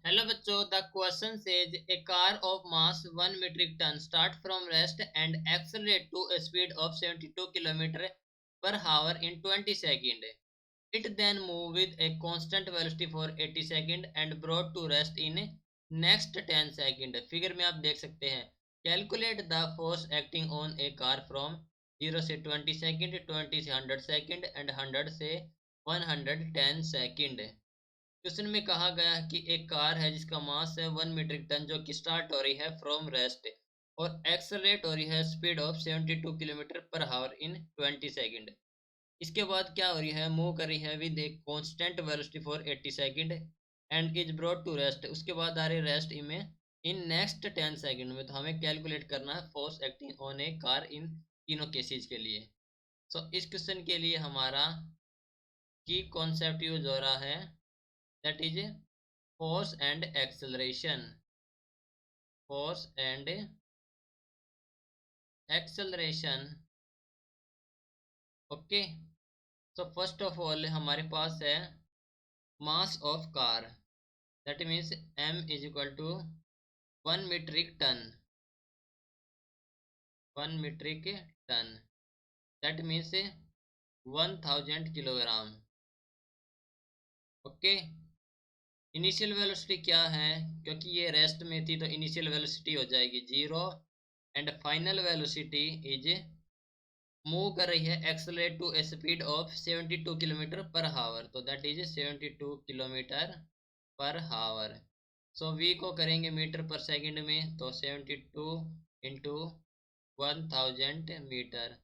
Hello बच्चों, the question says a car of mass 1 metric ton start from rest and accelerate to a speed of 72 kilometre per hour in 20 seconds. It then moved with a constant velocity for 80 seconds and brought to rest in next 10 seconds. Figure में आप देख सकते हैं, calculate the force acting on A car from 0 से 20 second, 20 से 100 second and 100 से 110 second. Question में कहा गया कि एक कार है जिसका मास है 1 मीट्रिक टन, जो कि स्टार्ट हो रही है फ्रॉम रेस्ट और एक्सेलरेट हो रही है speed of 72 kilometre per hour in 20 second. इसके बाद क्या हो रही है, मूव कर रही है with a constant velocity for 80 second and is brought to rest. उसके बाद आ रही रेस्ट में इन नेक्स्ट 10 सेकंड में। तो हमें कैलकुलेट करना है force acting on A car in तीनों केसेस के लिए। सो इस क्वेश्चन के लिए हमारा की कॉन्सेप्ट यूज हो रहा है, that is force and acceleration. Force and acceleration. Okay, so first of all हमारे पास है mass of car, that means m is equal to 1 metric ton. 1 metric ton that means 1000 kilogram. Okay, initial velocity क्या है, क्योंकि ये rest में थी तो इनिशियल वेलोसिटी हो जाएगी 0 and final velocity is move कर रही है accelerate to a speed of 72 kilometre per hour, तो that is 72 kilometre per hour. So we को करेंगे मीटर पर सेकंड में, तो 72 इंटू 1000 मीटर।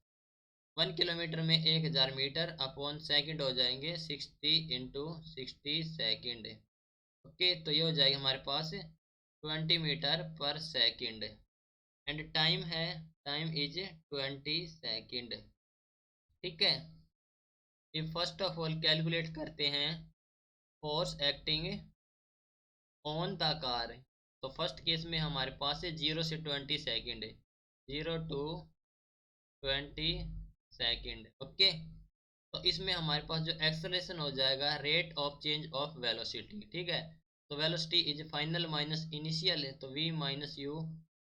1 किलोमीटर में 1000 मीटर अपॉन सेकंड हो जाएंगे 60 इंटू 60 सेकेंड। ओके, तो ये हो जाएगा हमारे पास 20 मीटर पर सेकंड एंड टाइम है, टाइम इज 20 सेकंड। ठीक है, ये फर्स्ट ऑफ ऑल कैलकुलेट करते हैं force acting on the car. तो फर्स्ट केस में हमारे पास है 0 से 20 सेकंड, 0 टू 20 सेकंड। ओके, तो इसमें हमारे पास जो एक्सेलरेशन हो जाएगा rate of change of velocity. ठीक है, तो velocity is final minus initial है, तो v minus u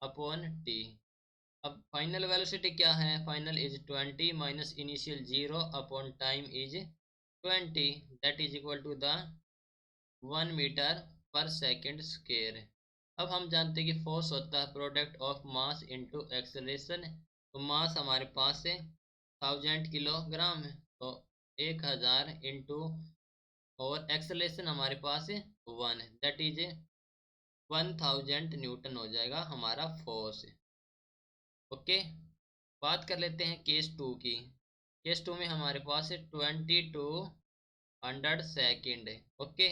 upon t. अब फाइनल वेलोसिटी क्या है, final is 20 minus initial 0 upon time is 20, that is equal to the 1 metre per second square. अब हम जानते हैं कि फोर्स होता है product of mass into acceleration. तो मास हमारे पास है 1000 किलोग्राम है, तो 1000 इंटू और एक्सेलरेशन हमारे पास है 1, दैट इज 1000 न्यूटन हो जाएगा हमारा फोर्स। ओके, बात कर लेते हैं केस 2 की। केस 2 में हमारे पास है 20 टू 100 सेकेंड। ओके,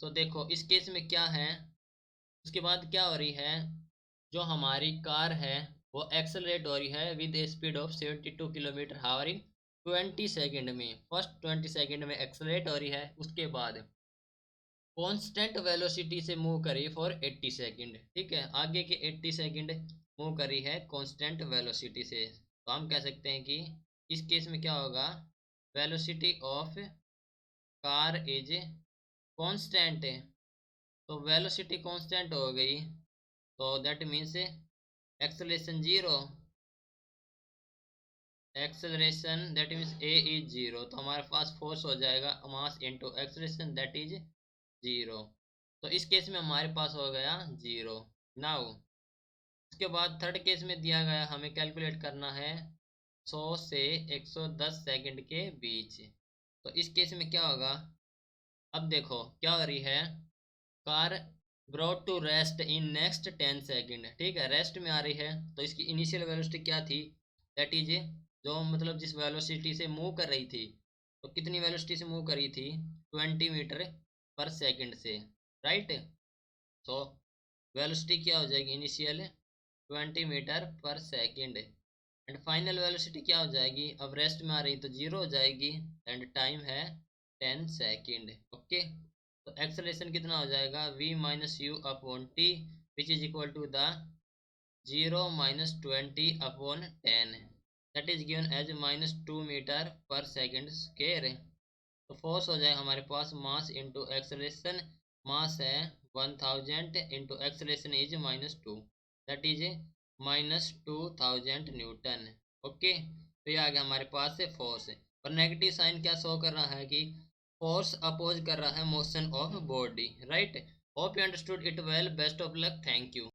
तो देखो इस केस में क्या है, उसके बाद क्या हो रही है, जो हमारी कार है वो एक्सेलरेट हो रही है with a speed of 72 kilometre hour in 20 second में। फर्स्ट 20 सेकेंड में एक्सेलरेट हो रही है, उसके बाद कांस्टेंट वेलोसिटी से मूव करी फॉर 80 सेकंड। ठीक है, आगे के 80 सेकंड मूव करी है कांस्टेंट वेलोसिटी से। तो हम कह सकते हैं कि इस केस में क्या होगा, velocity of car is constant है, तो वेलोसिटी कांस्टेंट हो गई, तो that means acceleration 0, acceleration that means A is 0, तो हमारे पास फोर्स हो जाएगा मास इनटू एक्सेलरेशन दैट इज 0। तो इस केस में हमारे पास हो गया 0। नाउ उसके बाद थर्ड केस में दिया गया, हमें कैलकुलेट करना है 100 से 110 सेकंड के बीच। तो इस केस में क्या होगा, अब देखो क्या हो रही है, car brought to rest in next 10 second. ठीक है, रेस्ट में आ रही है, तो इसकी इनिशियल वेलोसिटी क्या थी, दैट इज जो मतलब जिस वेलोसिटी से मूव कर रही थी, तो कितनी वेलोसिटी से मूव कर रही थी, 20 मीटर पर सेकंड से, राइट। तो वेलोसिटी क्या हो जाएगी, इनिशियल 20 मीटर पर सेकंड एंड फाइनल वेलोसिटी क्या हो जाएगी, अब रेस्ट में आ रही तो 0 हो जाएगी एंड टाइम है 10 सेकंड। ओके, तो एक्सेलरेशन कितना हो जाएगा, v minus u upon t which is equal to the 0 minus 20 upon 10, that is given as minus 2 metre per second square. तो फोर्स हो जाएगा हमारे पास मास इंटू एक्सेलरेशन, मास है 1000 into acceleration is -2, that is -2000 Newton. Okay, तो ये आ गया हमारे पास से फोर्स। और नेगेटिव साइन क्या शो कर रहा है कि फोर्स अपोज कर रहा है motion of body, right. Hope you understood it well, best of luck, thank you.